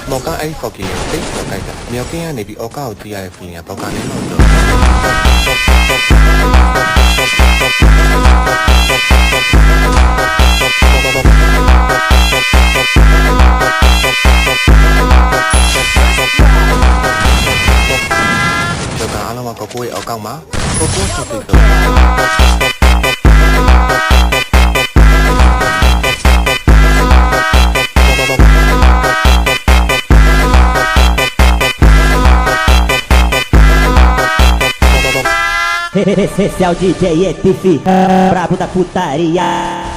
မော်ကအဲ့ဖော်ကင်းကိုတိတ်ဆောက်လိုက်တာမြောက်ကင်းကနေပြီးအော်ကာကိုကြည့်ရတဲ့ feeling ကပေါက်ကနေလို့တော့ကျော်ကအားလုံးကကိုကိုရဲ့အောက်ကောက်မှာကိုကိုဆောက်ပြီးတော့Esse é o DJ ETF Brabo da putaria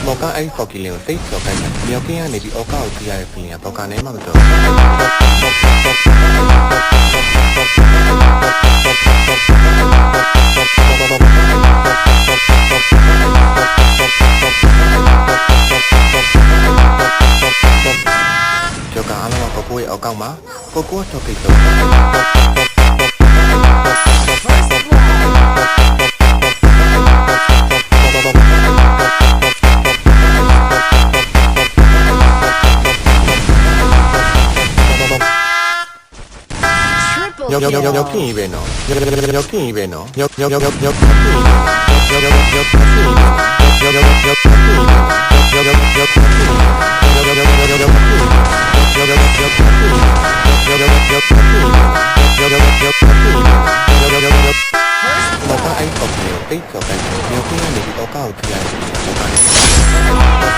Moka ai foki leo sei so kai mio ke ya ne bi oka o ti ya de feeling ka boka ne ma to Joka ala ma ko ye oka ma ko to ke to Moka ai foki leo sei so kai mio ke ya ne bi oka o ti ya de feeling ka boka ne